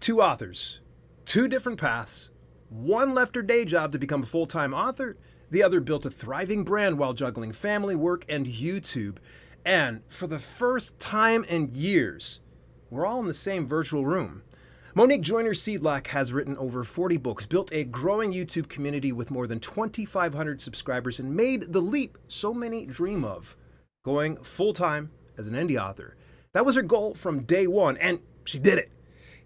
two authors, two different paths. One left her day job to become a full-time author. The other built a thriving brand while juggling family, work, and YouTube. And for the first time in years, we're all in the same virtual room. Monique Joyner Siedlak has written over 40 books, built a growing YouTube community with more than 2,500 subscribers, and made the leap so many dream of, going full-time as an indie author. That was her goal from day one, and she did it.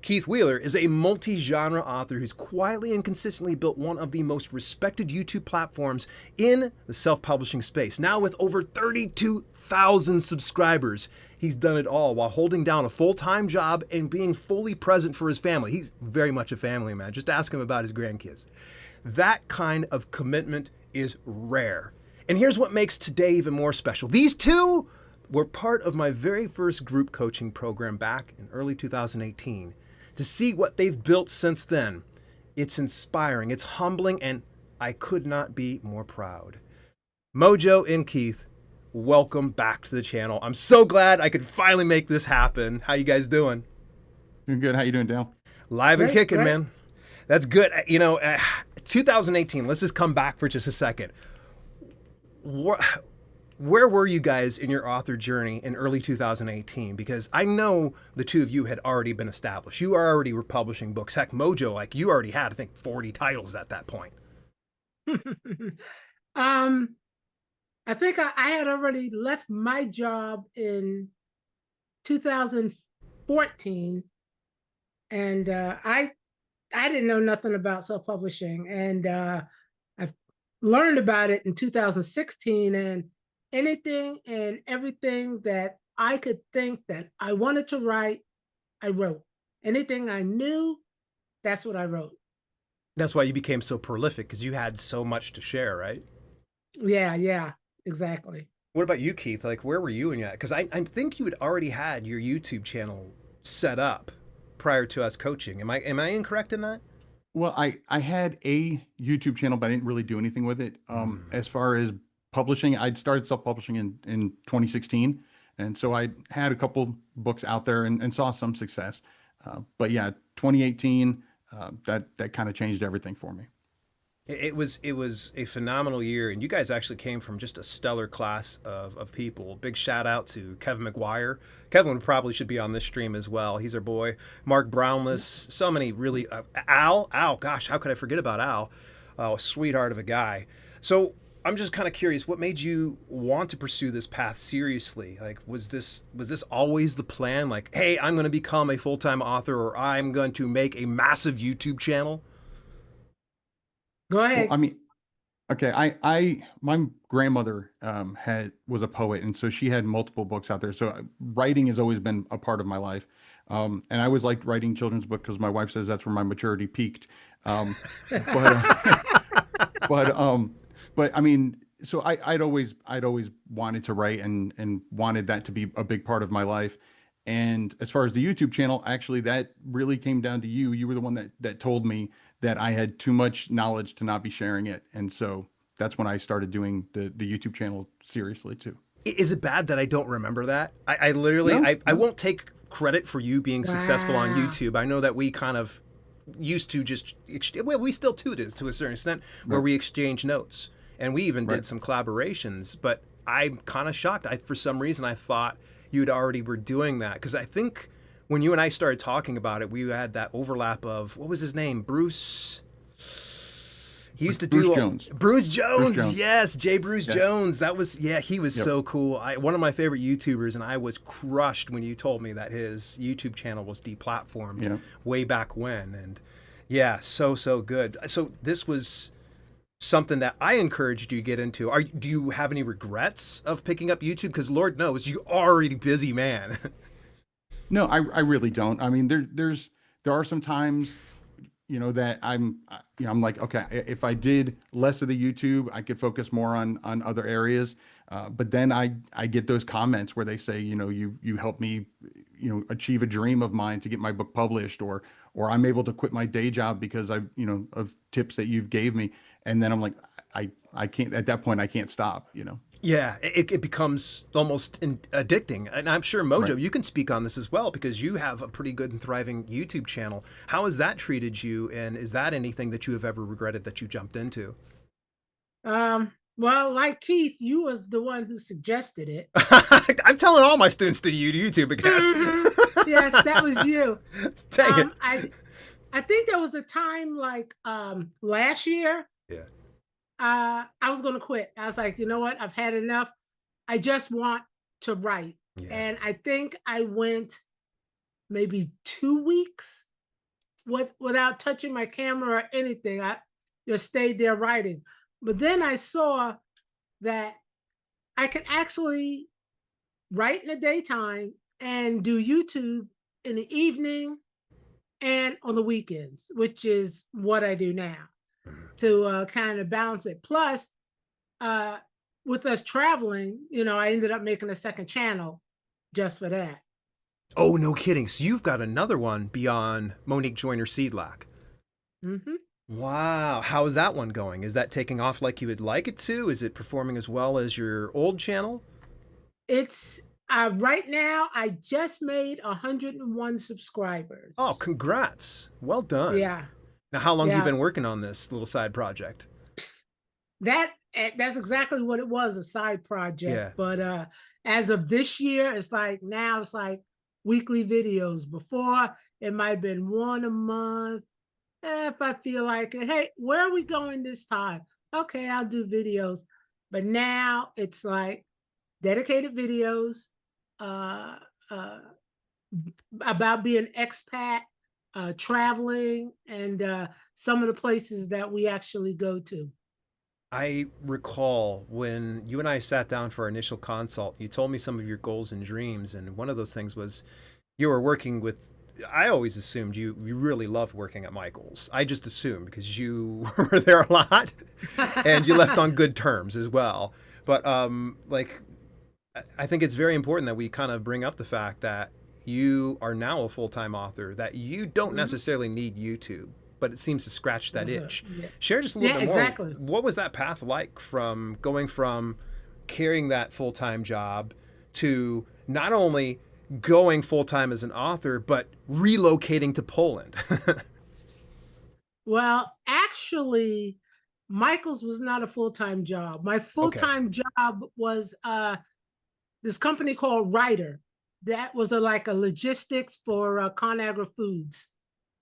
Keith Wheeler is a multi-genre author who's quietly and consistently built one of the most respected YouTube platforms in the self-publishing space. Now with over 32,000 subscribers, he's done it all while holding down a full-time job and being fully present for his family. He's very much a family man. Just ask him about his grandkids. That kind of commitment is rare. And here's what makes today even more special. These two were part of my very first group coaching program back in early 2018. To see what they've built since then, it's inspiring, it's humbling, and I could not be more proud. Mojo and Keith, welcome back to the channel. I'm so glad I could finally make this happen. How you guys doing? Doing good. How you doing, Dale? Live and kicking, man. That's good. 2018, let's just come back for just a second. Where were you guys in your author journey in early 2018? Because I know the two of you had already been established. You already were publishing books. Heck, Mojo, like you already had, I think, 40 titles at that point. I think I had already left my job in 2014, and I didn't know nothing about self-publishing, and I learned about it in 2016, and anything and everything that I could think that I wanted to write, I wrote. Anything I knew, that's what I wrote. That's why you became so prolific, because you had so much to share, right? Yeah, exactly. What about you, Keith? Like, where were you in that? Because I think you had already had your YouTube channel set up prior to us coaching. Am I incorrect in that? Well, I had a YouTube channel, but I didn't really do anything with it. As far as publishing, I'd started self-publishing in 2016. And so I had a couple books out there and saw some success. But yeah, 2018, that kind of changed everything for me. It was a phenomenal year, and you guys actually came from just a stellar class of people. Big shout out to Kevin McGuire. Kevin probably should be on this stream as well. He's our boy. Mark Brownless, so many really, Al, gosh, how could I forget about Al? A sweetheart of a guy. So I'm just kind of curious, what made you want to pursue this path seriously? Like, was this always the plan? Like, hey, I'm going to become a full-time author, or I'm going to make a massive YouTube channel? Go ahead. Well, I mean, okay, my grandmother was a poet, and so she had multiple books out there. So writing has always been a part of my life, and I always liked writing children's books because my wife says that's where my maturity peaked. But I mean, so I'd always wanted to write and wanted that to be a big part of my life. And as far as the YouTube channel, actually, that really came down to you. You were the one that told me that I had too much knowledge to not be sharing it. And so that's when I started doing the YouTube channel seriously too. Is it bad that I don't remember that? I literally, No. I won't take credit for you being successful on YouTube. I know that we kind of used to just, well, we still do this to a certain extent, where we exchange notes. And we even did some collaborations, but I'm kind of shocked. For some reason, I thought you'd already were doing that. Because I think when you and I started talking about it, we had that overlap of, what was his name? Bruce. He used to do Bruce Jones. Bruce Jones. Yes, Bruce Yes. Jones. That was, yeah, he was so cool. One of my favorite YouTubers, and I was crushed when you told me that his YouTube channel was deplatformed way back when. And yeah, so good. So this was something that I encouraged you to get into. Do you have any regrets of picking up YouTube? Because Lord knows you're already busy, man. No, I really don't. I mean, there are some times, that I'm like, okay, if I did less of the YouTube, I could focus more on other areas. But then I get those comments where they say, you helped me, achieve a dream of mine to get my book published, or I'm able to quit my day job because of tips that you've gave me. And then I'm like, I can't, at that point, I can't stop, Yeah, it becomes almost addicting. And I'm sure, Right. Mojo, you can speak on this as well because you have a pretty good and thriving YouTube channel. How has that treated you? And is that anything that you have ever regretted that you jumped into? Well, like Keith, you was the one who suggested it. I'm telling all my students to YouTube, I guess. Mhm. Yes, that was you. Dang it. Um, I I think there was a time like last year, Yeah. I was gonna quit. I was like, you know what? I've had enough. I just want to write. Yeah. And I think I went maybe 2 weeks without touching my camera or anything. I just stayed there writing. But then I saw that I could actually write in the daytime and do YouTube in the evening and on the weekends, which is what I do now to kind of balance it. Plus, uh, with us traveling, I ended up making a second channel just for that. Oh, no kidding. So you've got another one beyond Monique Joyner Seedlak. Hmm. Wow. How is that one going? Is that taking off like you would like it to? Is it performing as well as your old channel? It's right now. I just made 101 Oh, subscribers. congrats. Well done. Yeah, Now, how long have you yeah. been working on this little side project? That's exactly what it was, a side project. Yeah. But as of this year, it's like now it's like weekly videos. Before it might have been one a month. If I feel like it, hey, where are we going this time? Okay, I'll do videos. But now it's like dedicated videos uh, uh, about being expat, traveling, and some of the places that we actually go to. I recall when you and I sat down for our initial consult, you told me some of your goals and dreams, and one of those things was you were working with. I always assumed you really loved working at Michael's. I just assumed because you were there a lot, and you left on good terms as well. But like I think it's very important that we kind of bring up the fact that you are now a full time author, that you don't Mhm. necessarily need YouTube, but it seems to scratch that itch. Yeah. Share just a little Yeah, bit more. exactly. What was that path like from going from carrying that full time job to not only going full time as an author, but relocating to Poland? Well, actually, Michael's was not a full-time job. My Okay. full-time job was this company called Ryder. That was like a logistics for ConAgra Foods.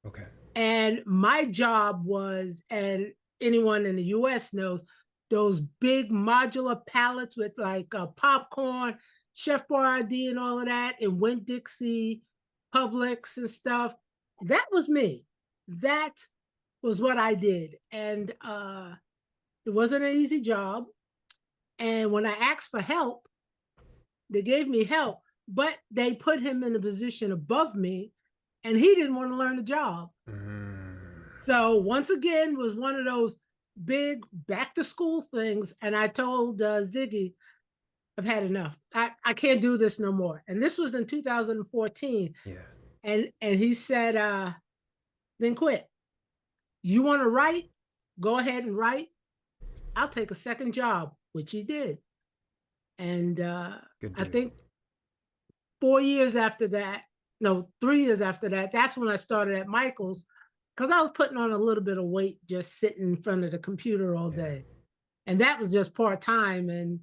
Okay. And my job was, and anyone in the US knows, those big modular pallets with like popcorn, Chef Boyardee, and all of that, and Winn Dixie, Publix, and stuff. That was me. That was what I did. And it wasn't an easy job. And when I asked for help, they gave me help, but they put him in a position above me, and he didn't want to learn the job. Mm. So once again, was one of those big back to school things. And I told Ziggy, I've had enough. I can't do this no more. And this was in 2014. Yeah. And he said, then quit. You want to write? Go ahead and write. I'll take a second job, which he did. And Good I deal. think 4 years after that, no, 3 years after that, that's when I started at Michael's because I was putting on a little bit of weight just sitting in front of the computer all Yeah. day. And that was just part time. And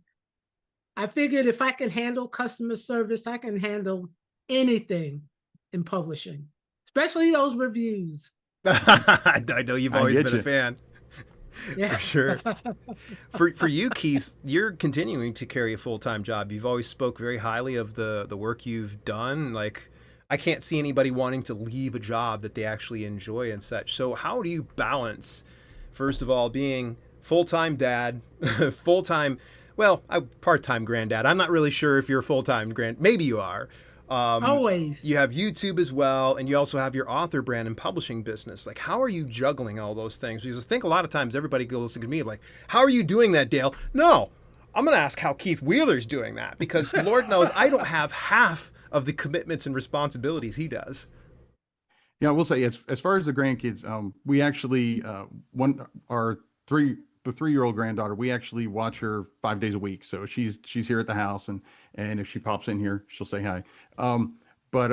I figured if I can handle customer service, I can handle anything in publishing, especially those reviews. I know you've I always get been a you. fan. For Yeah. sure. For you, Keith, you're continuing to carry a full time job. You've always spoke very highly of the work you've done. Like, I can't see anybody wanting to leave a job that they actually enjoy and such. So, how do you balance, first of all, being full time dad, full time, well, part time granddad. I'm not really sure if you're a full time maybe you are. Um, Always. you have YouTube as well, and you also have your author brand and publishing business. Like, how are you juggling all those things? Because I think a lot of times everybody goes to me like, "How are you doing that, Dale?" No, I'm going to ask how Keith Wheeler's doing that because Lord knows I don't have half of the commitments and responsibilities he does. Yeah, I will say as far as the grandkids, we actually one our the 3-year-old granddaughter, we actually watch her 5 days a week. So she's here at the house, and if she pops in here, she'll say hi. But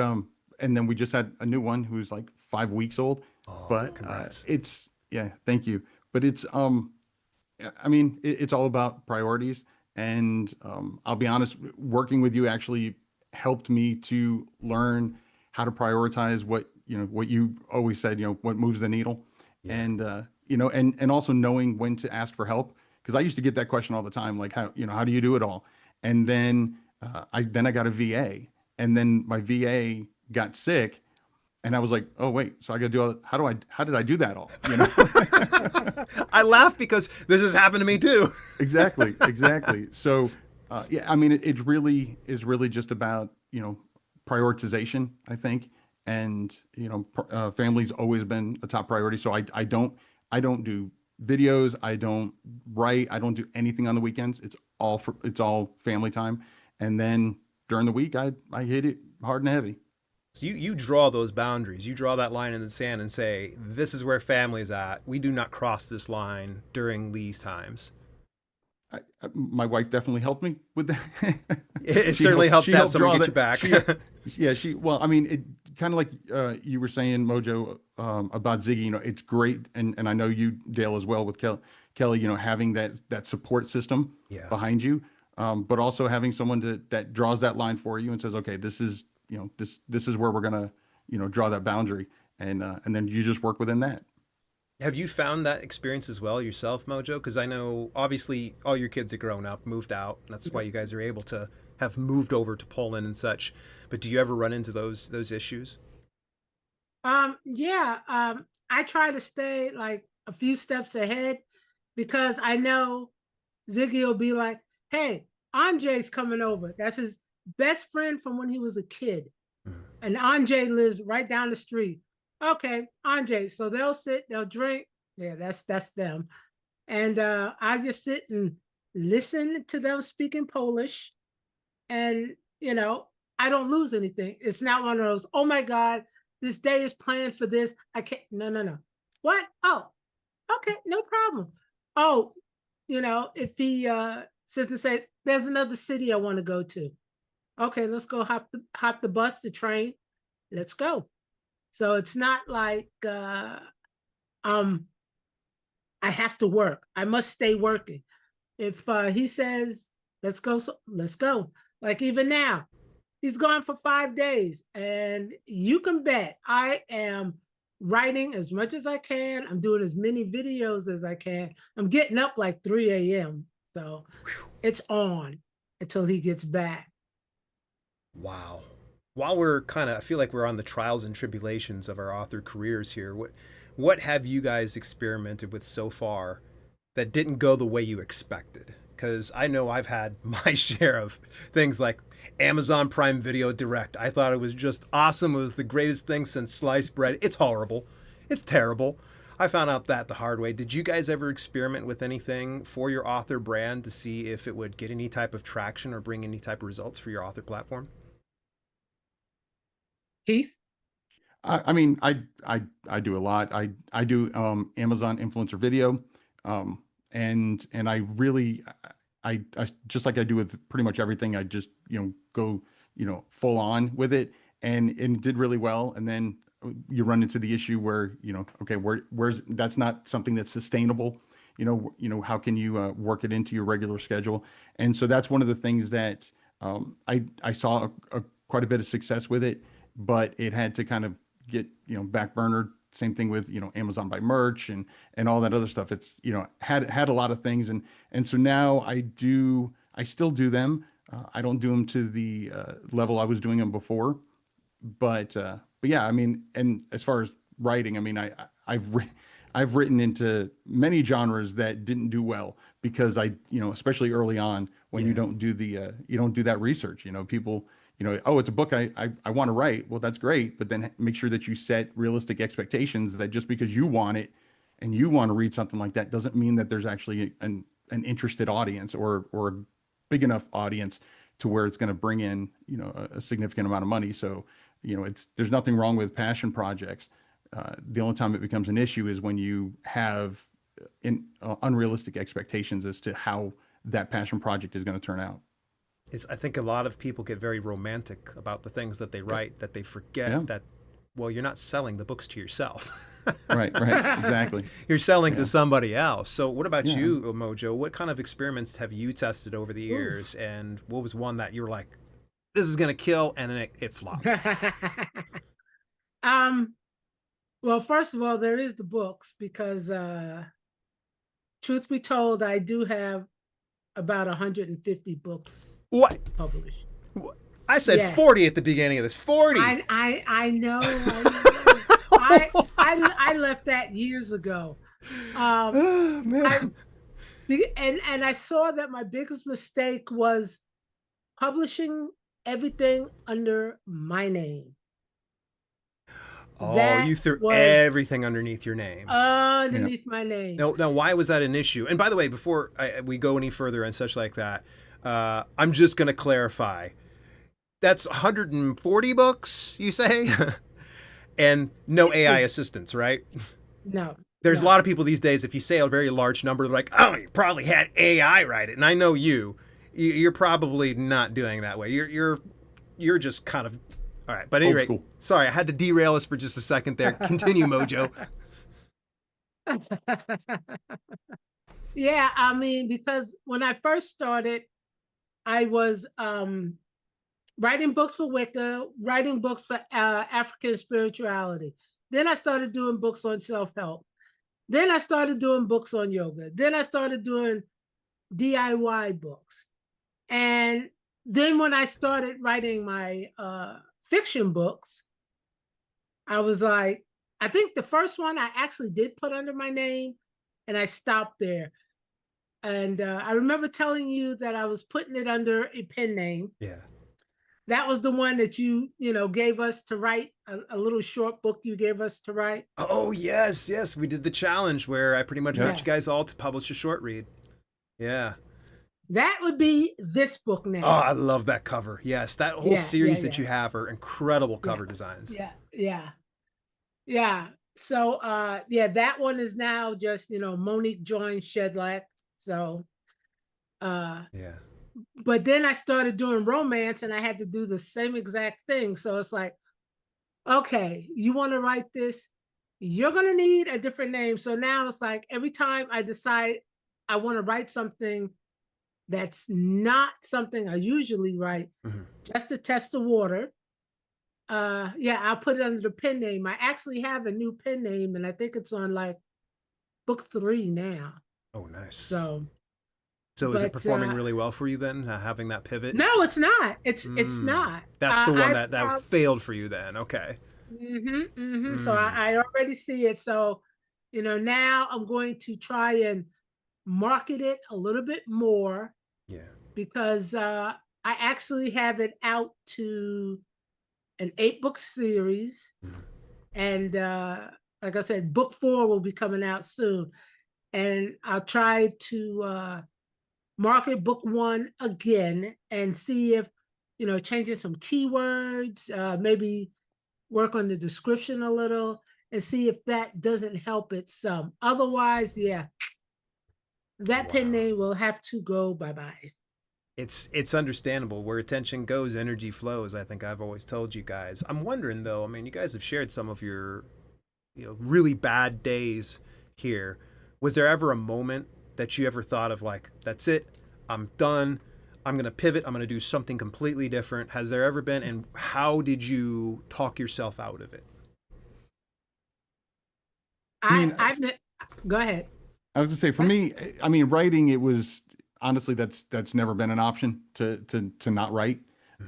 and then we just had a new one who's like 5 weeks old. Oh, But congrats. it's yeah, thank you. But it's I mean, it's all about priorities. And I'll be honest, working with you actually helped me to learn how to prioritize what you always said, what moves the needle. Yeah. And, and also knowing when to ask for help. Because I used to get that question all the time, like, how do you do it all? And then I got a VA, and then my VA got sick, and I was like, oh wait, so I got to do all, how did I do that all? I laugh because this has happened to me too. Exactly, exactly. So, yeah, I mean, it really is really just about, prioritization, I think. And, family's always been a top priority. So I don't do videos. I don't write. I don't do anything on the weekends. It's all family time. And then during the week, I hit it hard and heavy. So you draw those boundaries. You draw that line in the sand and say, this is where family's at. We do not cross this line during these times. My wife definitely helped me with that. It certainly helps She to have helped someone draw get you back. yeah, well, I mean, it kind of like you were saying, Mojo, about Ziggy. It's great, and I know you, Dale, as well with Kelly. Having that support system Yeah. behind you, but also having someone that draws that line for you and says, okay, this is where we're gonna draw that boundary, and then you just work within that. Have you found that experience as well yourself, Mojo? Because I know obviously all your kids have grown up, moved out. And that's why you guys are able to have moved over to Poland and such. But do you ever run into those issues? Yeah, I try to stay like a few steps ahead because I know Ziggy will be like, hey, Andre's coming over. That's his best friend from when he was a kid. Mm. And Andre lives right down the street. Okay, Andre. So they'll sit, they'll drink. Yeah, that's them. And I just sit and listen to them speaking Polish. And I don't lose anything. It's not one of those, oh my God, this day is planned for this. I can't, no, no, no. What? Oh, okay, no problem. Oh, if he sits and says, there's another city I want to go to. Okay, let's go hop the bus, the train. Let's go. So it's not like um I have to work. I must stay working. If he says, let's go, so let's go. Like even now, he's gone for 5 days. And you can bet I am writing as much as I can. I'm doing as many videos as I can. I'm getting up like 3 a.m. So it's on until he gets back. Wow. While we're I feel like we're on the trials and tribulations of our author careers here. What have you guys experimented with so far that didn't go the way you expected? Because I know I've had my share of things like Amazon Prime Video Direct. I thought it was just awesome. It was the greatest thing since sliced bread. It's horrible. It's terrible. I found out that the hard way. Did you guys ever experiment with anything for your author brand to see if it would get any type of traction or bring any type of results for your author platform? Keith? I mean, I do a lot. I do Amazon influencer video, and I really I just like I do with pretty much everything. I just go full on with it, and it did really well. And then you run into the issue where okay, where's that's not something that's sustainable. How can you work it into your regular schedule? And so that's one of the things that I saw quite a bit of success with it, but it had to kind of get back burnered. Same thing with Amazon by merch and all that other stuff. It's had a lot of things, and so now I still do them. I don't do them to the level I was doing them before, but yeah, I mean, and as far as writing, I mean, I've written into many genres that didn't do well because especially early on when Yeah. you don't do that research. People, oh, it's a book I want to write. Well, that's great, but then make sure that you set realistic expectations that just because you want it and you want to read something like that doesn't mean that there's actually an interested audience or a big enough audience to where it's going to bring in a significant amount of money. So there's nothing wrong with passion projects. The only time it becomes an issue is when you have unrealistic expectations as to how that passion project is going to turn out. Is I think a lot of people get very romantic about the things that they Yeah. write that they forget Yeah. that, well, you're not selling the books to yourself. Right, exactly. You're selling Yeah. to somebody else. So what about Yeah. you, Mojo? What kind of experiments have you tested over the Ooh. years? And what was one that you were like, this is going to kill, and then it flopped? um, well, first of all, there is the books because truth be told, I do have about 150 books What? published. I said Yeah. 40 at the beginning of this. 40. I know. I left that years ago. Oh, man. And I saw that my biggest mistake was publishing everything under my name. Oh, That you threw was everything underneath your name. underneath my name. Now, why was that an issue? And by the way, before we go any further and such like that, I'm just going to clarify. That's 140 books, you say? And no AI assistance, right? No. There's a no. lot of people these days, if you say a very large number, they're like, oh, you probably had AI write it. And I know you're probably not doing that way. You're just kind of, all right. But at any Old rate, school. sorry, I had to derail us for just a second there. Continue, Mojo. Yeah, I mean, because when I first started, I was writing books for Wicca, writing books for African spirituality. Then I started doing books on self-help. Then I started doing books on yoga. Then I started doing DIY books. And then when I started writing my fiction books, I was like, I think the first one I actually did put under my name, and I stopped there. And I remember telling you that I was putting it under a pen name. Yeah. That was the one that you gave us to write, a little short book you gave us to write. Oh, yes, yes. We did the challenge where I pretty much got Yeah. you guys all to publish a short read. Yeah. That would be this book Oh, now. I love that cover. Yes, that whole Yeah, series yeah, that yeah. you have are incredible Yeah, cover designs. yeah. So yeah, that one is now just, Monique joined Siedlak. So Yeah. but then I started doing romance and I had to do the same exact thing. So it's like, okay, you want to write this? You're going to need a different name. So now it's like every time I decide I want to write something that's not something I usually write, Mhm. just to test the water, yeah, I'll put it under the pen name. I actually have a new pen name and I think it's on like book 3 now. Oh, nice. So, So is it but performing really well for you then, having that pivot? no, it's not. It's Mm. not. That's the one I've that failed for you then. Okay. So Mm. I already see it. So, now I'm going to try and market it a little bit more Yeah. because I actually have it out to an 8-book series. Mhm. And like I said, book 4 will be coming out soon. And I'll try to market book 1 again and see if, changing some keywords, maybe work on the description a little and see if that doesn't help it some. Otherwise, yeah, that pen Wow. name will have to go bye-bye. It's understandable. Where attention goes, energy flows. I think I've always told you guys. I'm wondering though, I mean, you guys have shared some of your, really bad days here. Was there ever a moment that you ever thought of like, that's it, I'm done, I'm going to pivot, I'm going to do something completely different? Has there ever been, and how did you talk yourself out of it? I've go ahead. I was gonna say for me, I mean, writing, it was honestly, that's never been an option to not write.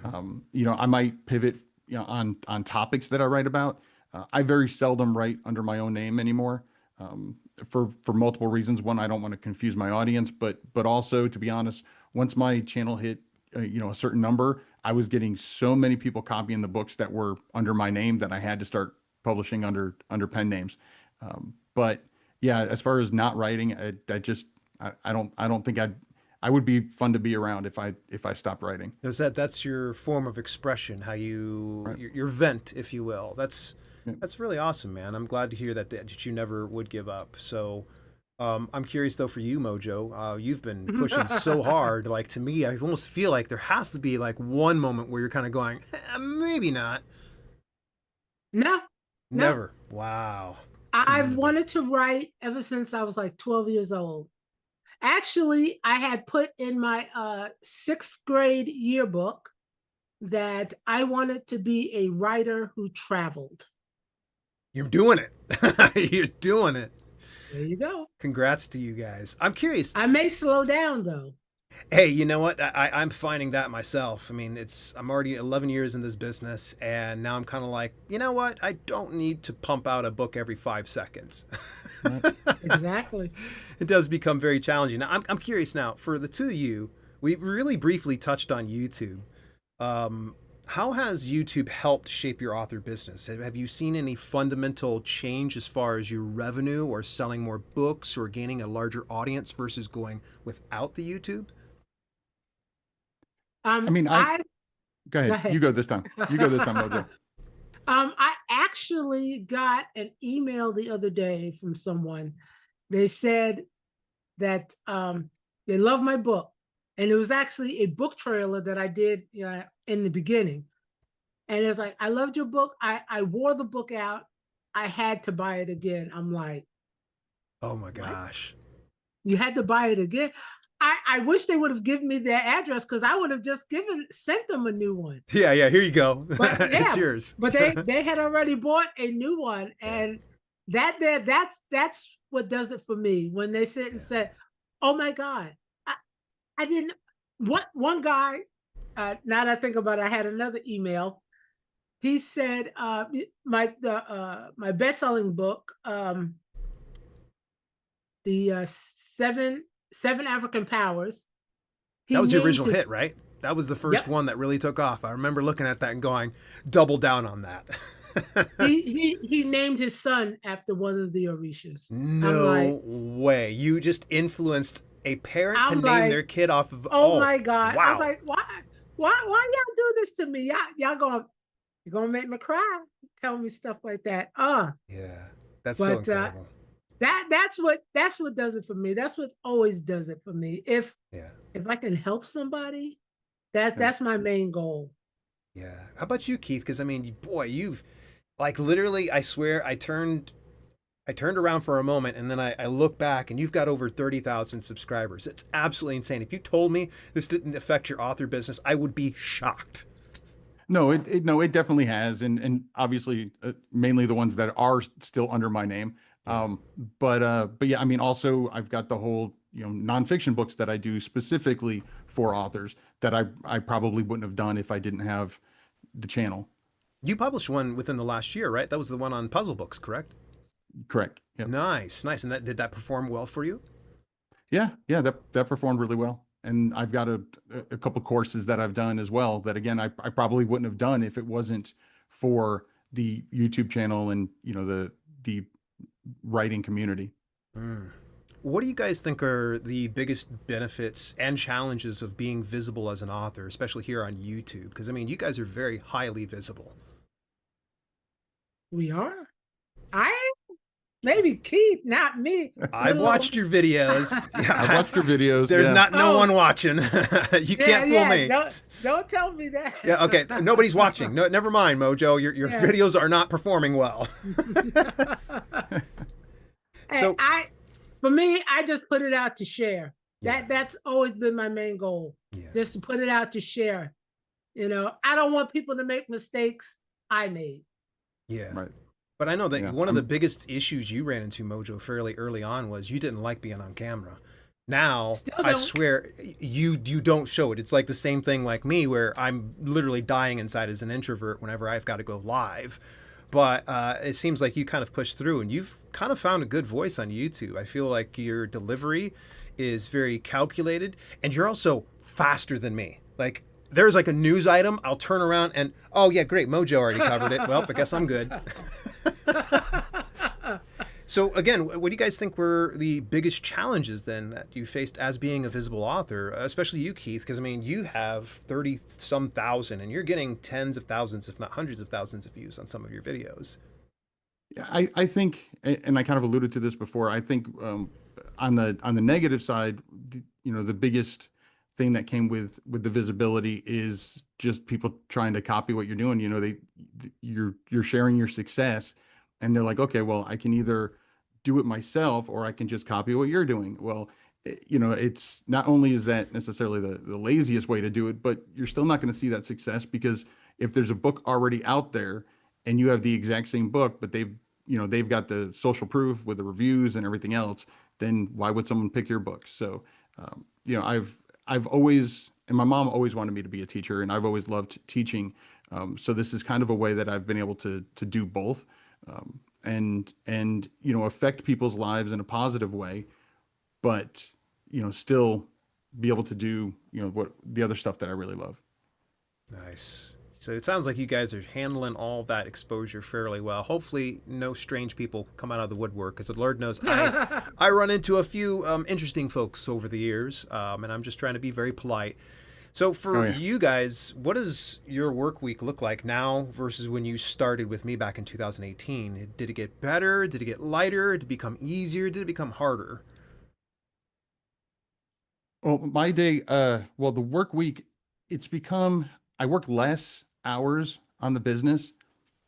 I might pivot, on topics that I write about. I very seldom write under my own name anymore, for multiple reasons. One, I don't want to confuse my audience, but also, to be honest, once my channel hit, a certain number, I was getting so many people copying the books that were under my name that I had to start publishing under pen names. But yeah, as far as not writing, I don't think I would be fun to be around if I stopped writing. Is that's your form of expression, how you Right. your vent, if you will. Yeah. That's really awesome, man. I'm glad to hear that you never would give up. So I'm curious though for you, Mojo. You've been pushing so hard. Like to me, I almost feel like there has to be like one moment where you're kind of going, maybe not. No, no. Never. Wow. I've Commendable. wanted to write ever since I was like 12 years old. Actually, I had put in my sixth grade yearbook that I wanted to be a writer who traveled. You're doing it. You're doing it. There you go. Congrats to you guys. I'm curious. I may slow down though. Hey, you know what? I'm finding that myself. I mean, I'm already 11 years in this business, and now I'm kind of like, you know what? I don't need to pump out a book every 5 seconds. Right. Exactly. It does become very challenging. Now, I'm curious now, for the two of you, we really briefly touched on YouTube. How has YouTube helped shape your author business? Have you seen any fundamental change as far as your revenue or selling more books or gaining a larger audience versus going without the YouTube? I mean, I go Go ahead. You ahead. go this time. You go this time, Mojo. I actually got an email the other day from someone. They said that they love my book, and it was actually a book trailer that I did, in the beginning. And it's like, I loved your book. I wore the book out. I had to buy it again. I'm like, Oh my what? gosh. You had to buy it again? I wish they would have given me their address because I would have just sent them a new one. Yeah, yeah, here you go. But It's yeah, yours. but they had already bought a new one, Yeah, and that's what does it for me when they sit and yeah. said, "Oh my God, I, I didn't." One guy, now that I think about it, I had another email. He said, my best selling book, the seven African powers. That He was the named original his hit, right? That was the first Yep. one that really took off. I remember looking at that and going, double down on that. He named his son after one of the Orishas. I'm like, No way. You just influenced a parent to I'm name like, their kid off of, oh oh, my God. I was wow. like, why y'all do this to me? Y'all you're gonna make me cry. Tell me stuff like that. Yeah, that's so But incredible. that's what does it for me. That's what always does it for me. Yeah, If I can help somebody, Yeah. that's my main goal. yeah. How about you, Keith? Because I mean, boy, you've like literally, I swear, I turned around for a moment and then I look back and you've got over 30,000 subscribers. It's absolutely insane. If you told me this didn't affect your author business, I would be shocked. No, it definitely has, and obviously mainly the ones that are still under my name. Yeah. But yeah, I mean, also I've got the whole nonfiction books that I do specifically for authors that I probably wouldn't have done if I didn't have the channel. You published one within the last year, right? That was the one on puzzle books, correct? Correct. Yep. Nice, nice. And that did that perform well for you? Yeah, yeah, that performed really well. And I've got a couple courses that I've done as well that again I probably wouldn't have done if it wasn't for the YouTube channel and the writing community. Mm. What do you guys think are the biggest benefits and challenges of being visible as an author, especially here on YouTube? Because I mean, you guys are very highly visible. We are. I maybe Keith, not me. I've Little watched your videos. I've Yeah, watched your videos. there's Yeah. not no Oh, one watching. You yeah, can't fool yeah. me. Don't tell me that. Yeah, okay. Nobody's watching. No, never mind, Mojo. Your Yeah. videos are not performing well. And So for me, I just put it out to share. yeah, That's always been my main goal. yeah, Just to put it out to share. I don't want people to make mistakes I made. yeah. Right. But I know that Yeah. one of the biggest issues you ran into, Mojo, fairly early on was you didn't like being on camera. Now, Still I don't. swear, you don't show it. It's like the same thing like me, where I'm literally dying inside as an introvert whenever I've got to go live. But it seems like you kind of pushed through, and you've kind of found a good voice on YouTube. I feel like your delivery is very calculated, and you're also faster than me. Like there's like a news item, I'll turn around and oh yeah, great, Mojo already covered it. Well, I guess I'm good. So again, what do you guys think were the biggest challenges then that you faced as being a visible author, especially you, Keith? Because I mean, you have 30 some thousand, and you're getting tens of thousands, if not hundreds of thousands of views on some of your videos. Yeah, I think, and I kind of alluded to this before. I think on the negative side, the biggest thing that came with the visibility is just people trying to copy what you're doing. You're sharing your success, and they're like, okay, well, I can either do it myself or I can just copy what you're doing. Well, it's not only is that necessarily the laziest way to do it, but you're still not going to see that success, because if there's a book already out there and you have the exact same book, but they've got the social proof with the reviews and everything else, then why would someone pick your book? So, I've always, and my mom always wanted me to be a teacher, and I've always loved teaching. So this is kind of a way that I've been able to do both, and affect people's lives in a positive way, but still be able to do what the other stuff that I really love. Nice. So it sounds like you guys are handling all that exposure fairly well. Hopefully, no strange people come out of the woodwork, because the Lord knows I run into a few interesting folks over the years, and I'm just trying to be very polite. So for you guys, what does your work week look like now versus when you started with me back in 2018? Did it get better? Did it get lighter? Did it become easier? Did it become harder? Well, my day, the work week, I work less hours on the business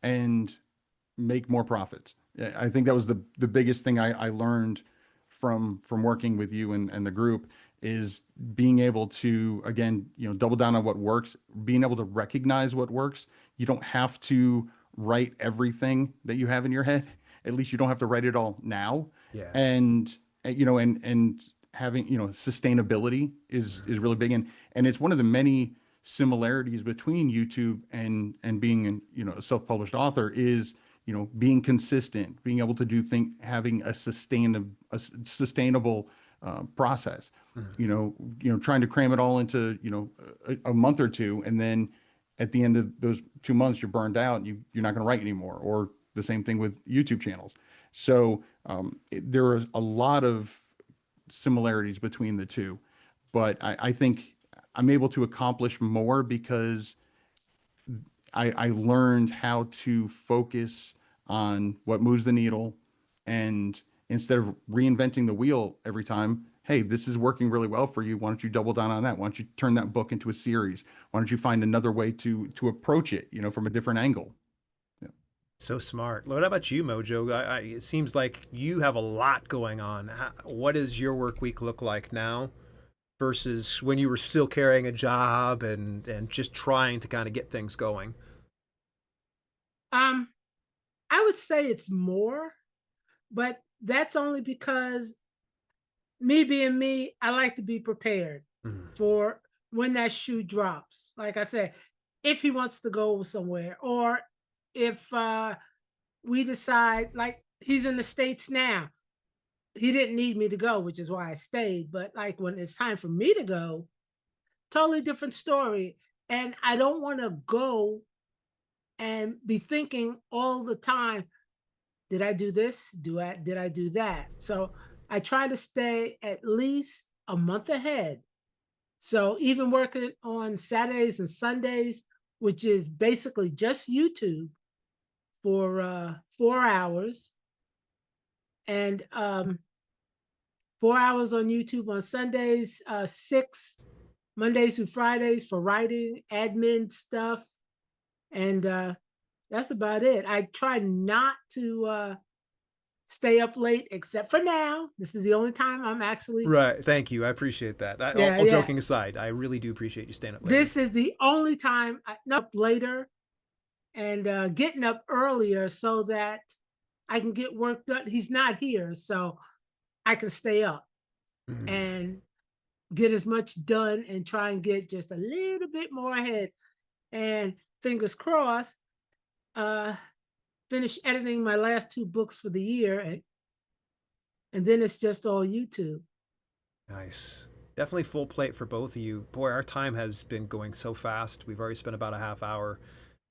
and make more profits. Yeah, I think that was the biggest thing I learned from working with you and the group, is being able to, again, double down on what works, being able to recognize what works. You don't have to write everything that you have in your head. At least you don't have to write it all now. Yeah. And having, sustainability is really big. And it's one of the many similarities between YouTube and being a self-published author is, being consistent, being able to do things, having a sustainable process. Trying to cram it all into a month or two, and then at the end of those 2 months you're burned out and you're not going to write anymore. Or the same thing with YouTube channels. So there are a lot of similarities between the two, but I think I'm able to accomplish more because I learned how to focus on what moves the needle, and instead of reinventing the wheel every time, hey, this is working really well for you. Why don't you double down on that? Why don't you turn that book into a series? Why don't you find another way to approach it, from a different angle? Yeah. So smart. What about you, Mojo? It seems like you have a lot going on. What does your work week look like now versus when you were still carrying a job and just trying to kind of get things going? Um, I would say it's more, but that's only because me being me, I like to be prepared Mhm. for when that shoe drops. Like I said, if he wants to go somewhere, or if we decide, like he's in the States now, he didn't need me to go, which is why I stayed. But like when it's time for me to go, totally different story. And I don't want to go and be thinking all the time, did I do this? Did I do that? So I try to stay at least a month ahead. So even working on Saturdays and Sundays, which is basically just YouTube for 4 hours, and 4 hours on YouTube on Sundays, six Mondays through Fridays for writing, admin stuff, and that's about it. I try not to stay up late, except for now. This is the only time I'm actually, Right. Thank you. I appreciate that. yeah, All yeah. joking aside, I really do appreciate you staying up later. This is the only time I'm up later and getting up earlier so that I can get work done. He's not here, so I can stay up Mhm. and get as much done and try and get just a little bit more ahead. And fingers crossed, uh, finish editing my last two books for the year, and then it's just all YouTube. Nice. Definitely full plate for both of you. Boy, our time has been going so fast. We've already spent about a half hour.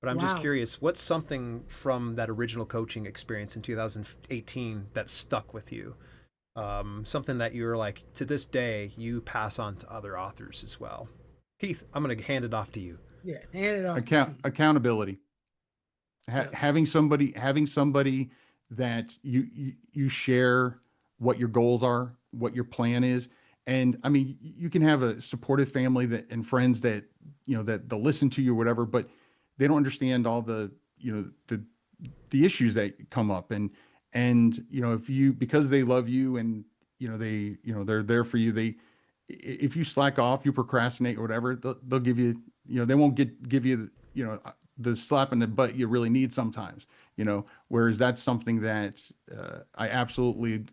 But I'm just Wow. curious, what's something from that original coaching experience in 2018 that stuck with you? Something that you're like, to this day, you pass on to other authors as well. Keith, I'm going to hand it off to you. Yeah, hand it off to Keith. Accountability. Yep. Having somebody that you share what your goals are, what your plan is. And I mean, you can have a supportive family that and friends that, that they'll listen to you or whatever, but they don't understand all the, the issues that come up. And, if you, because they love you and, they're there for you, if you slack off, you procrastinate or whatever, they'll give you, they won't give you, the slap in the butt you really need sometimes, whereas that's something that I absolutely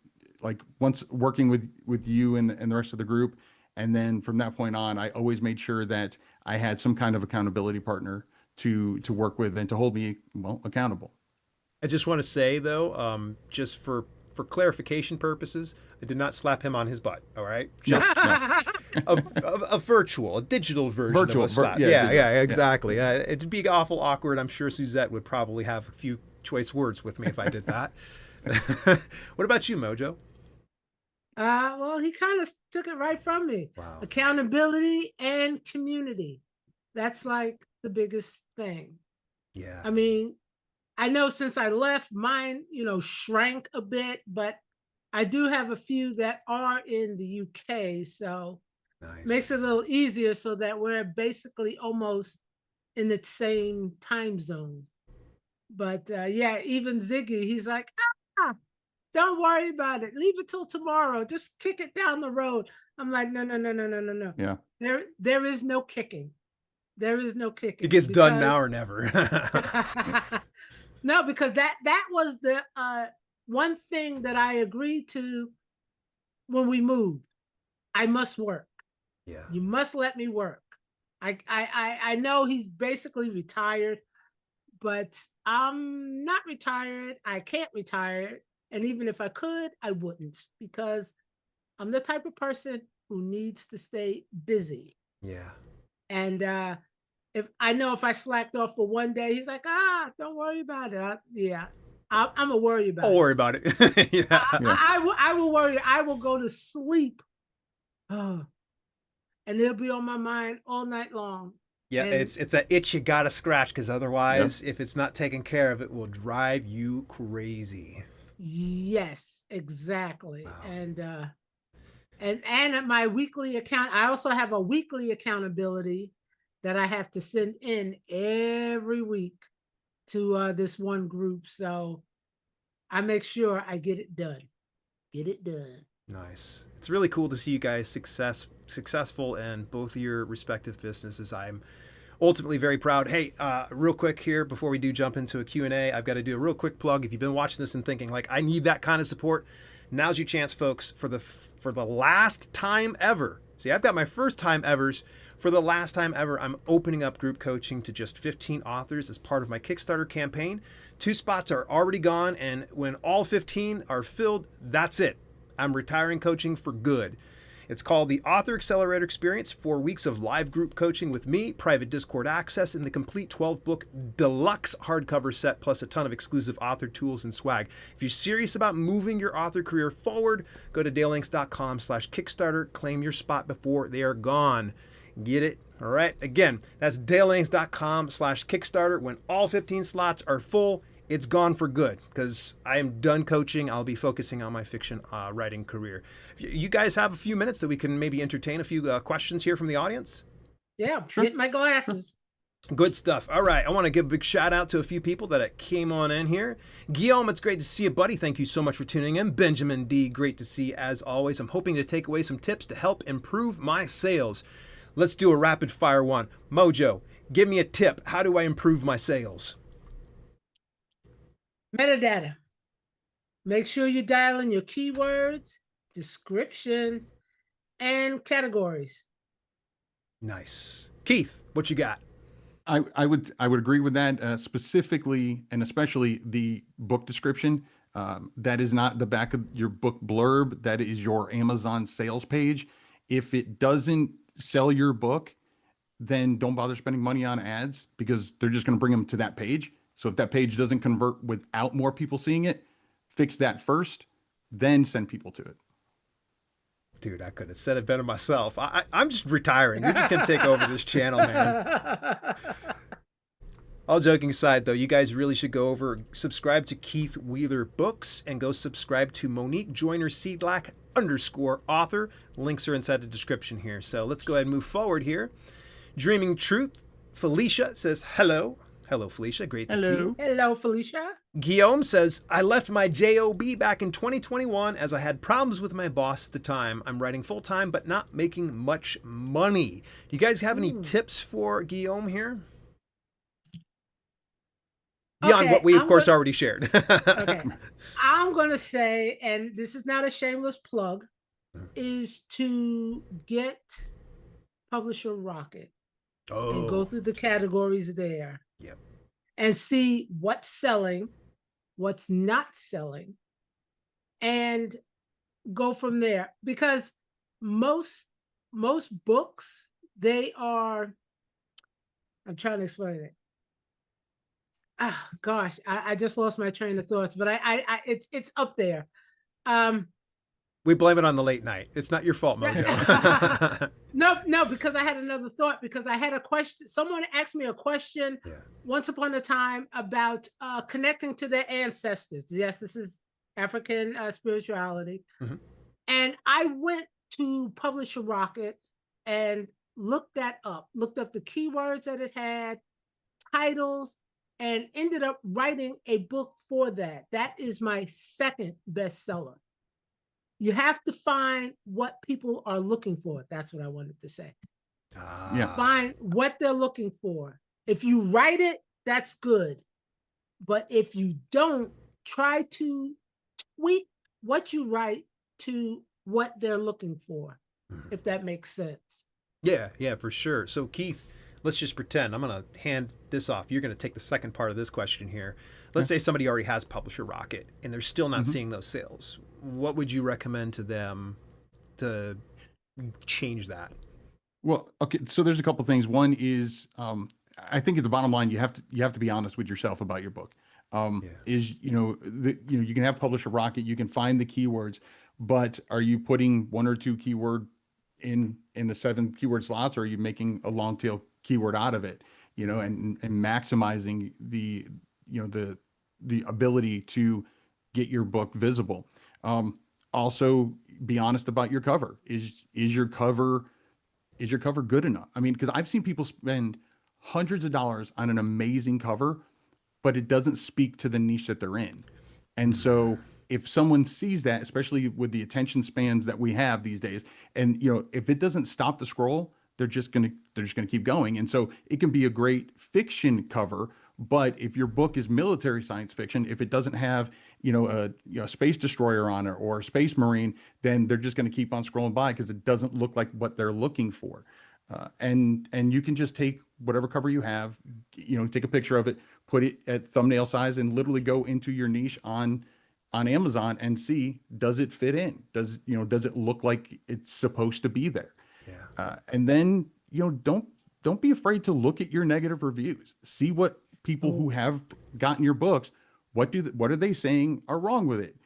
like once working with you and the rest of the group. And then from that point on, I always made sure that I had some kind of accountability partner to work with and to hold me, well, accountable. I just want to say though, just for clarification purposes, I did not slap him on his butt. All right, No, just no. a virtual, a digital version Virtual, of a slap. yeah, Yeah, digital, yeah, yeah. exactly. It'd be awful awkward. I'm sure Suzette would probably have a few choice words with me if I did that. What about you, Mojo? Well, he kind of took it right from me. Wow. Accountability and community. That's like the biggest thing. Yeah. I mean, I know since I left, mine, shrank a bit, but I do have a few that are in the UK, so makes Nice. it a little easier so that we're basically almost in the same time zone. But yeah, even Ziggy, he's like, ah, don't worry about it. Leave it till tomorrow. Just kick it down the road. I'm like, no, no, no, no, no, no, no. Yeah. There is no kicking. There is no kicking. It gets done now or never. No, because that was the one thing that I agreed to when we moved. I must work. Yeah. You must let me work. I know he's basically retired, but I'm not retired. I can't retire. And even if I could, I wouldn't, because I'm the type of person who needs to stay busy. Yeah. And if I slacked off for one day, he's like, don't worry about it. I'm gonna worry about Don't it. worry about it. Yeah. I will worry. I will go to sleep. Oh, and it'll be on my mind all night long. Yeah, And it's that itch you gotta scratch because otherwise, if it's not taken care of, it will drive you crazy. yes, exactly. Wow. And at my weekly account, I also have a weekly accountability that I have to send in every week to this one group. So I make sure I get it done. Get it done. Nice. It's really cool to see you guys successful in both of your respective businesses. I'm ultimately very proud. Hey, real quick here before we do jump into a Q&A, I've got to do a real quick plug. If you've been watching this and thinking like I need that kind of support, now's your chance, folks, for the last time ever. See, I've got my first time evers. For the last time ever, I'm opening up group coaching to just 15 authors as part of my Kickstarter campaign. 2 spots are already gone, and when all 15 are filled, that's it. I'm retiring coaching for good. It's called the Author Accelerator Experience, 4 weeks of live group coaching with me, private Discord access, and the complete 12-book deluxe hardcover set, plus a ton of exclusive author tools and swag. If you're serious about moving your author career forward, go to dalelinks.com/Kickstarter, claim your spot before they are gone. Get it? All right. Again, that's dalelinks.com/Kickstarter. When all 15 slots are full, it's gone for good because I am done coaching. I'll be focusing on my fiction writing career. You guys have a few minutes that we can maybe entertain a few questions here from the audience? Yeah, Sure. get my glasses. Good stuff. All right. I want to give a big shout out to a few people that came on in here. Guillaume, it's great to see you, buddy. Thank you so much for tuning in. Benjamin D, great to see as always. I'm hoping to take away some tips to help improve my sales. Let's do a rapid fire one. Mojo, give me a tip. How do I improve my sales? Metadata. Make sure you're dialing your keywords, description, and categories. Nice. Keith, what you got? I would agree with that, specifically and especially the book description. That is not the back of your book blurb. That is your Amazon sales page. If it doesn't sell your book, then don't bother spending money on ads because they're just going to bring them to that page. So if that page doesn't convert without more people seeing it, fix that first, then send people to it. Dude, I could have said it better myself. I'm just retiring. You're just going to take over this channel, man. All joking aside, though, you guys really should go over, subscribe to Keith Wheeler Books, and go subscribe to Monique Joyner Siedlak _author. Links are inside the description here. So let's go ahead and move forward here. Dreaming Truth, Felicia says hello. Hello, Felicia. Great to see you. Hello, Felicia. Guillaume says, I left my job back in 2021 as I had problems with my boss at the time. I'm writing full time, but not making much money. Do you guys have any tips for Guillaume here? Beyond what we, of course, already shared. Okay. I'm going to say, and this is not a shameless plug, is to get Publisher Rocket and go through the categories there. Yep. And see what's selling, what's not selling, and go from there. Because most books, they are, I'm trying to explain it. Ah, gosh, I just lost my train of thoughts, but it's up there. We blame it on the late night. It's not your fault, Mojo. No, because I had another thought, because I had a question. Someone asked me a question once upon a time about connecting to their ancestors. Yes, this is African spirituality. And I went to Publisher Rocket and looked that up, looked up the keywords that it had, titles, and ended up writing a book for that. That is my second bestseller. You have to find what people are looking for. That's what I wanted to say. Find what they're looking for. If you write it, that's good. But if you don't, try to tweak what you write to what they're looking for, if that makes sense. Yeah, for sure. So Keith, let's just pretend I'm going to hand this off. You're going to take the second part of this question here. Let's say somebody already has Publisher Rocket and they're still not seeing those sales. What would you recommend to them to change that? Well, okay, so there's a couple things. One is, I think at the bottom line, you have to be honest with yourself about your book. Is you can have Publisher Rocket, you can find the keywords, but are you putting one or two keyword in the 7 keyword slots, or are you making a long tail keyword out of it? And maximizing the ability to get your book visible. Also, be honest about your cover. Is your cover good enough? I mean, because I've seen people spend hundreds of dollars on an amazing cover, but it doesn't speak to the niche that they're in. And so if someone sees that, especially with the attention spans that we have these days, and if it doesn't stop the scroll, they're just gonna keep going. And so it can be a great fiction cover, but if your book is military science fiction, if it doesn't have a space destroyer on it or a space marine, then they're just going to keep on scrolling by because it doesn't look like what they're looking for. And you can just take whatever cover you have, take a picture of it, put it at thumbnail size, and literally go into your niche on Amazon and see, does it fit in? Does it look like it's supposed to be there? And then don't be afraid to look at your negative reviews. See what people who have gotten your books, what are they saying are wrong with it?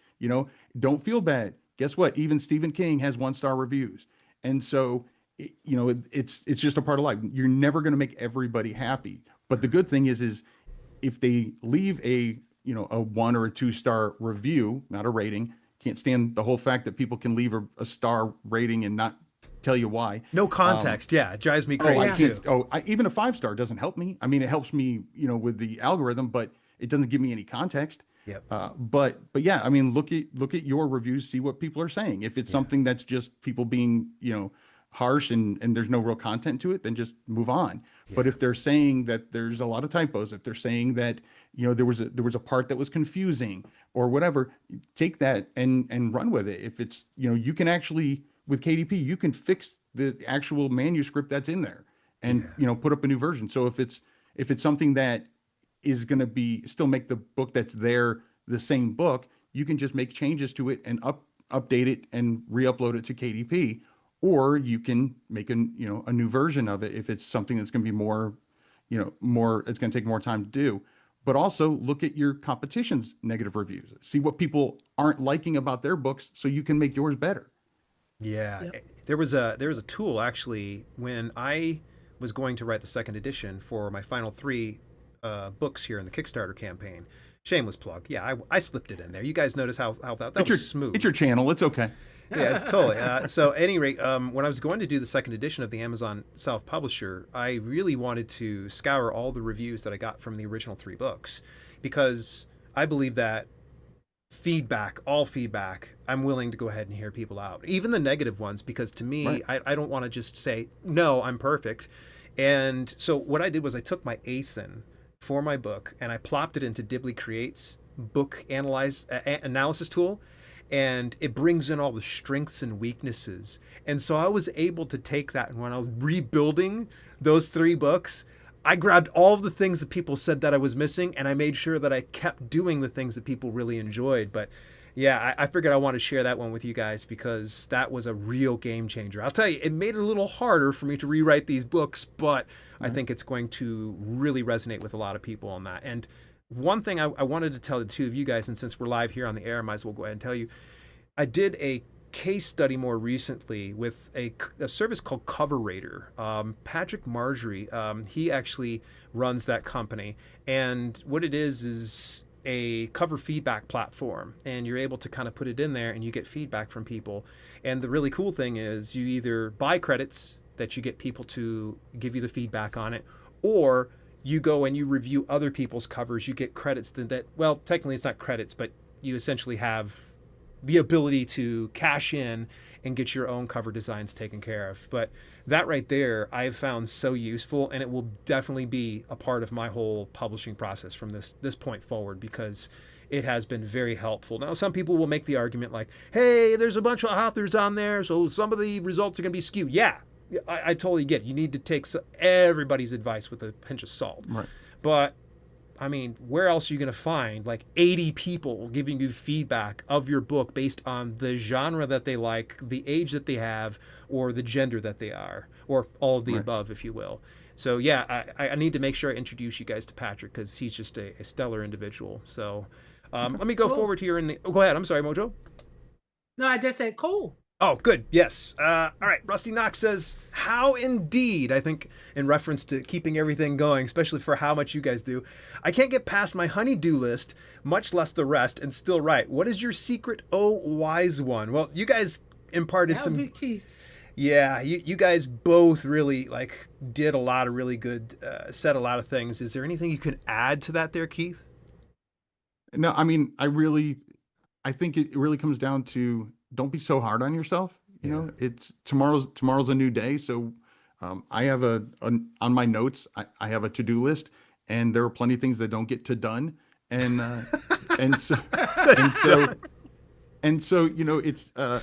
Don't feel bad. Guess what? Even Stephen King has 1-star reviews. And so, it's just a part of life. You're never going to make everybody happy. But the good thing is if they leave a 1 or a 2-star review, not a rating, can't stand the whole fact that people can leave a star rating and not tell you why. No context. It drives me crazy too. Even a 5-star doesn't help me. I mean, it helps me, with the algorithm, but it doesn't give me any context. But yeah, I mean, look at your reviews, see what people are saying. If it's something that's just people being, harsh and there's no real content to it, then just move on. But if they're saying that there's a lot of typos, if they're saying that, there was a part that was confusing or whatever, take that and run with it. If it's, you can actually, with KDP, you can fix the actual manuscript that's in there and, put up a new version. So if it's something that is going to be still make the book that's there the same book, you can just make changes to it and update it and re-upload it to KDP, or you can make a new version of it if it's something that's going to be more it's going to take more time to do. But also look at your competition's negative reviews, see what people aren't liking about their books, so you can make yours better. There was a tool actually when I was going to write the second edition for my final 3 books here in the Kickstarter campaign. Shameless plug. Yeah, I slipped it in there. You guys notice how that It's was smooth. it's your channel. It's okay. Yeah, it's totally. So, at any rate, when I was going to do the second edition of the Amazon self-publisher, I really wanted to scour all the reviews that I got from the original three books, because I believe that feedback, all feedback, I'm willing to go ahead and hear people out, even the negative ones, because to me, Right. I don't want to just say, no, I'm perfect. And so what I did was I took my ASIN for my book and I plopped it into Dibley Create's book analysis tool, and it brings in all the strengths and weaknesses. And so I was able to take that, and when I was rebuilding those three books, I grabbed all of the things that people said that I was missing, and I made sure that I kept doing the things that people really enjoyed. But yeah, I figured I want to share that one with you guys because that was a real game changer. I'll tell you, it made it a little harder for me to rewrite these books, but I think it's going to really resonate with a lot of people on that. And one thing I wanted to tell the two of you guys, and since we're live here on the air, I might as well go ahead and tell you, I did a case study more recently with a service called Cover Rater. Patrick Marjorie, he actually runs that company. And what it is a cover feedback platform. And you're able to kind of put it in there and you get feedback from people. And the really cool thing is you either buy credits that you get people to give you the feedback on it, or you go and you review other people's covers, you get credits that, well, technically it's not credits, but you essentially have the ability to cash in and get your own cover designs taken care of. But that right there, I've found so useful, and it will definitely be a part of my whole publishing process from this point forward, because it has been very helpful. Now, some people will make the argument like, hey, there's a bunch of authors on there, so some of the results are going to be skewed. Yeah, I totally get it. You need to take everybody's advice with a pinch of salt. Right. But I mean, where else are you going to find like 80 people giving you feedback of your book based on the genre that they like, the age that they have, or the gender that they are, or all of the Right. above, if you will? So yeah, I need to make sure I introduce you guys to Patrick, because he's just a stellar individual. So let me go Cool. forward here in the. Oh, go ahead. I'm sorry, Mojo. No, I just said cool. Oh, good. Yes. All right. Rusty Knox says, how indeed, I think in reference to keeping everything going, especially for how much you guys do. I can't get past my honey-do list, much less the rest, and still write. What is your secret, oh, wise one? Well, you guys imparted That would be some. key. Yeah, you guys both really like did a lot of really good, said a lot of things. Is there anything you could add to that there, Keith? No, I mean, I think it really comes down to don't be so hard on yourself. You Yeah. know, it's tomorrow's a new day. So I have on my notes, I have a to-do list, and there are plenty of things that don't get to done. And and so and so and so, you know, it's a,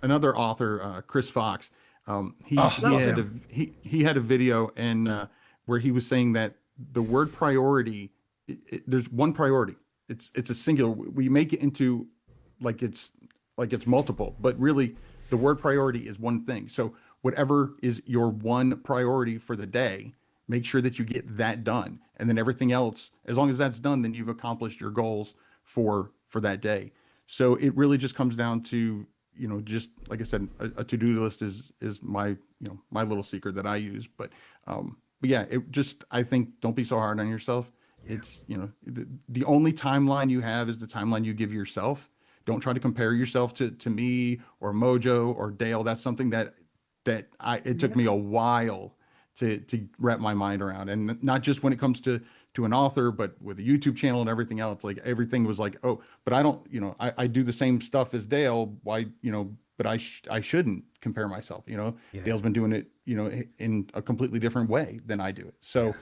another author, Chris Fox. Oh, He love had him. he had a video, and where he was saying that the word priority, there's one priority. It's a singular. We make it into like it's multiple, but really the word priority is one thing. So whatever is your one priority for the day, make sure that you get that done, and then everything else, as long as that's done, then you've accomplished your goals for that day. So it really just comes down to, you know, just like I said, a to-do list is my, you know, my little secret that I use. But yeah, it just, I think, don't be so hard on yourself. It's, you know, the only timeline you have is the timeline you give yourself. Don't try to compare yourself to me or Mojo or Dale. That's something it took Yeah. me a while to wrap my mind around. And not just when it comes to an author, but with a YouTube channel and everything else. Like everything was like, oh, but I don't, you know, I do the same stuff as Dale. Why, you know, but I shouldn't compare myself. You know, Yeah. Dale's been doing it, you know, in a completely different way than I do it. So,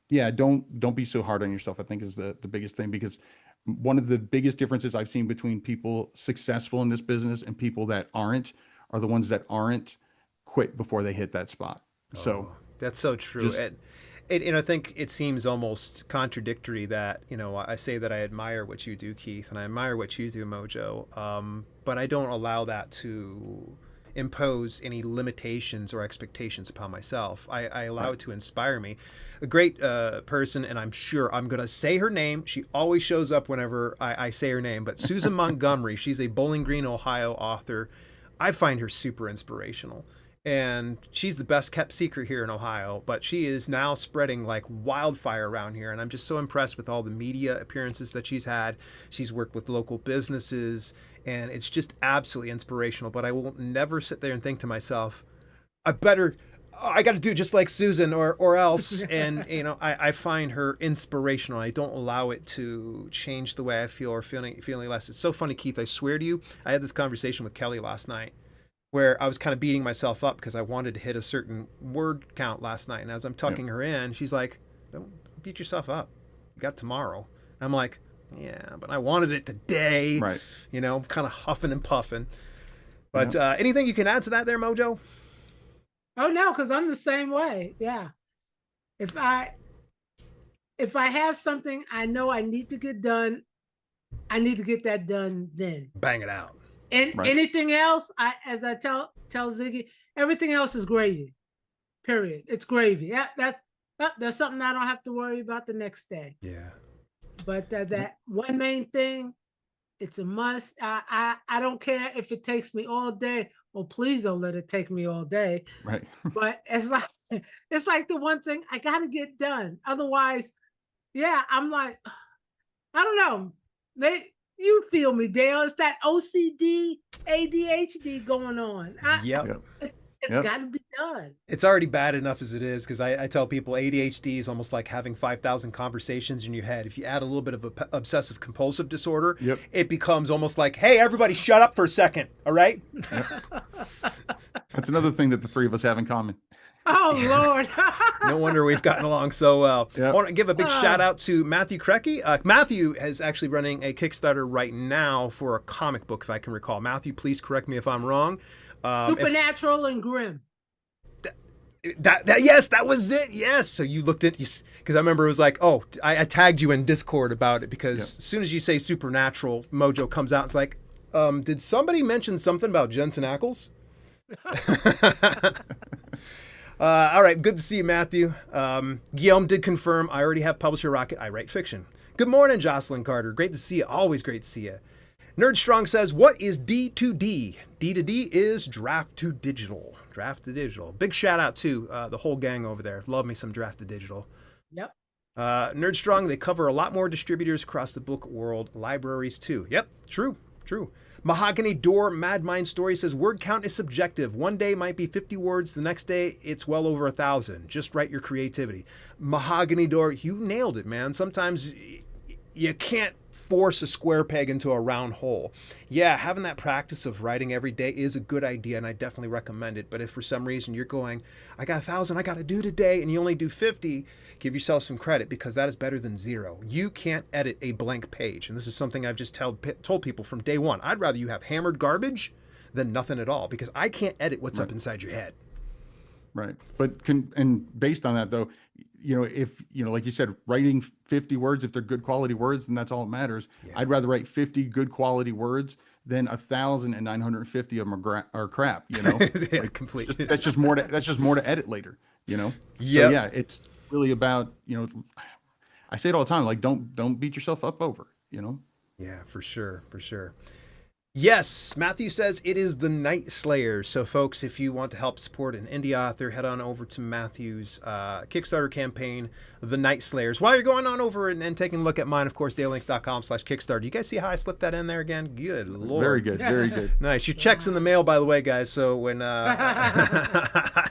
yeah, don't be so hard on yourself, I think, is the biggest thing, because one of the biggest differences I've seen between people successful in this business and people that aren't are the ones that aren't quit before they hit that spot. So Oh, that's so true. just And I think it seems almost contradictory that, you know, I say that I admire what you do, Keith, and I admire what you do, Mojo, but I don't allow that to impose any limitations or expectations upon myself. I allow right. it to inspire me. A great person, and I'm sure I'm going to say her name. She always shows up whenever I say her name, but Susan Montgomery, she's a Bowling Green, Ohio author. I find her super inspirational. and she's the best kept secret here in Ohio, but she is now spreading like wildfire around here. And I'm just so impressed with all the media appearances that she's had. She's worked with local businesses, and it's just absolutely inspirational. But I will never sit there and think to myself, I got to do just like Susan or else. And, I find her inspirational. I don't allow it to change the way I feel or feeling less. It's so funny, Keith. I swear to you, I had this conversation with Kelly last night where I was kind of beating myself up because I wanted to hit a certain word count last night. And as I'm tucking her in, she's like, don't beat yourself up. You got tomorrow. And I'm like, yeah, but I wanted it today. Right. Kind of huffing and puffing. But anything you can add to that there, Mojo? Oh no, because I'm the same way. Yeah. If I have something I know I need to get done, I need to get that done then. Bang it out. And anything else, as I tell Ziggy, everything else is gravy. Period. It's gravy. Yeah, that's something I don't have to worry about the next day. Yeah. But that one main thing, it's a must. I don't care if it takes me all day. Well, please don't let it take me all day. Right. But it's like the one thing I got to get done. Otherwise, I'm like, I don't know. You feel me, Dale? It's that OCD, ADHD going on. It's got to be done. It's already bad enough as it is, because I tell people ADHD is almost like having 5,000 conversations in your head. If you add a little bit of obsessive compulsive disorder, it becomes almost like, hey, everybody shut up for a second, all right? That's another thing that the three of us have in common. Oh, Lord. No wonder we've gotten along so well. I want to give a big shout out to Matthew Krecky. Matthew is actually running a Kickstarter right now for a comic book, if I can recall. Matthew, please correct me if I'm wrong. Supernatural and grim. Yes, that was it. Yes. So you looked at, because I remember it was like, oh, I tagged you in Discord about it, because as soon as you say supernatural, Mojo comes out. It's like, did somebody mention something about Jensen Ackles? All right, good to see you, Matthew. Guillaume did confirm, I already have Publisher Rocket. I write fiction. Good morning, Jocelyn Carter. Great to see you. Always great to see you. Nerd Strong says, what is D2D? D2D is Draft to Digital. Draft to Digital. Big shout out to the whole gang over there. Love me some Draft to Digital. Yep. Nerd Strong, they cover a lot more distributors across the book world. Libraries too. Yep, true. Mahogany Door Mad Mind Story says, word count is subjective. One day might be 50 words. The next day, it's well over 1,000. Just write your creativity. Mahogany Door, you nailed it, man. Sometimes you can't force a square peg into a round hole. Yeah, having that practice of writing every day is a good idea, and I definitely recommend it. But if for some reason you're going, I got 1,000 I got to do today, and you only do 50, give yourself some credit, because that is better than zero. You can't edit a blank page, and this is something I've just told people from day one. I'd rather you have hammered garbage than nothing at all, because I can't edit what's up inside your head. Right. But and based on that, though, if, like you said, writing 50 words, if they're good quality words, then that's all that matters. Yeah. I'd rather write 50 good quality words than 1,950 of them are crap, Yeah, completely. That's just more to edit later, Yeah. So yeah, it's really about, I say it all the time, like, don't beat yourself up over, Yeah, for sure. Yes, Matthew says it is the Night Slayers. So, folks, if you want to help support an indie author, head on over to Matthew's Kickstarter campaign, The Night Slayers. While you're going on over and taking a look at mine, of course, dalelinks.com/Kickstarter. You guys see how I slipped that in there again? Good Lord. Very good, very good. Nice. Your check's in the mail, by the way, guys. So when... But,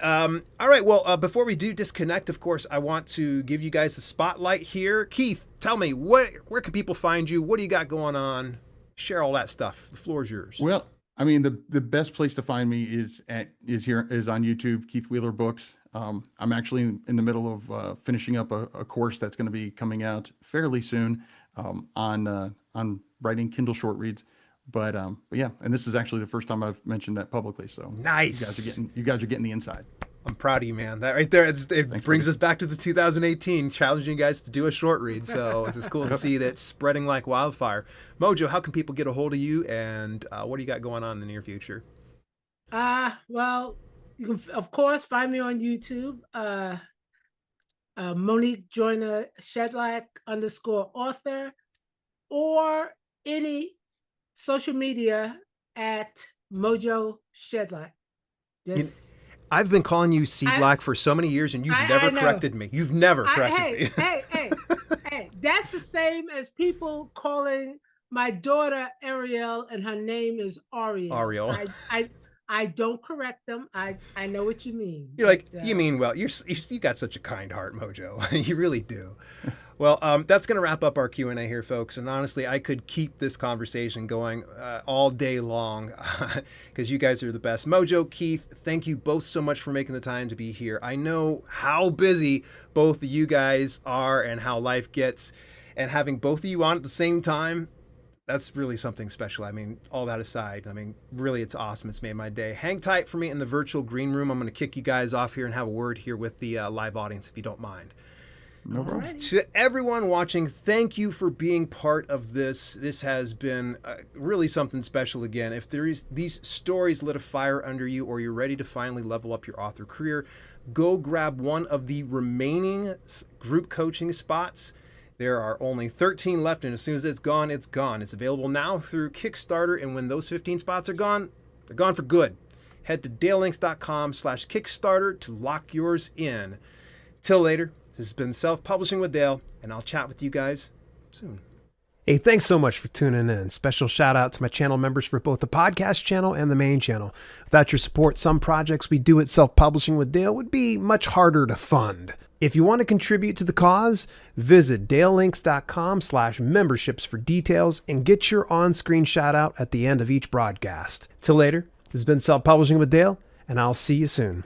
all right, well, before we do disconnect, of course, I want to give you guys the spotlight here. Keith, tell me, where can people find you? What do you got going on? Share all that stuff. The floor is yours. Well, I mean, the best place to find me is on YouTube, Keith Wheeler Books. I'm actually in the middle of finishing up a course that's going to be coming out fairly soon on writing Kindle short reads. But yeah, and this is actually the first time I've mentioned that publicly. So nice. You guys are getting the inside. I'm proud of you, man. That right there, it brings us back to the 2018, challenging you guys to do a short read. So it's cool to see that it's spreading like wildfire. Mojo, how can people get a hold of you, and what do you got going on in the near future? Well, you can, of course, find me on YouTube. Monique Joyner Siedlak _author, or any social media at Mojo Siedlak. Just I've been calling you Siedlak for so many years, and you've never corrected me. You've never corrected me. Hey, that's the same as people calling my daughter Ariel and her name is Ariel. Ariel. I don't correct them. I know what you mean. You're like, you mean well. You got such a kind heart, Mojo. You really do. Well, that's going to wrap up our Q&A here, folks. And honestly, I could keep this conversation going all day long because you guys are the best. Mojo, Keith, thank you both so much for making the time to be here. I know how busy both of you guys are and how life gets. And having both of you on at the same time, that's really something special. I mean, all that aside, I mean, really, it's awesome. It's made my day. Hang tight for me in the virtual green room. I'm going to kick you guys off here and have a word here with the live audience, if you don't mind. No problem. To everyone watching, thank you for being part of this. This has been really something special again. If these stories lit a fire under you, or you're ready to finally level up your author career, go grab one of the remaining group coaching spots. There are only 13 left, and as soon as it's gone, it's gone. It's available now through Kickstarter, and when those 15 spots are gone, they're gone for good. Head to dalelinks.com/Kickstarter to lock yours in. Till later, this has been Self-Publishing with Dale, and I'll chat with you guys soon. Hey, thanks so much for tuning in. Special shout out to my channel members for both the podcast channel and the main channel. Without your support, some projects we do at Self-Publishing with Dale would be much harder to fund. If you want to contribute to the cause, visit dalelinks.com/memberships for details and get your on-screen shout out at the end of each broadcast. Till later, this has been Self-Publishing with Dale, and I'll see you soon.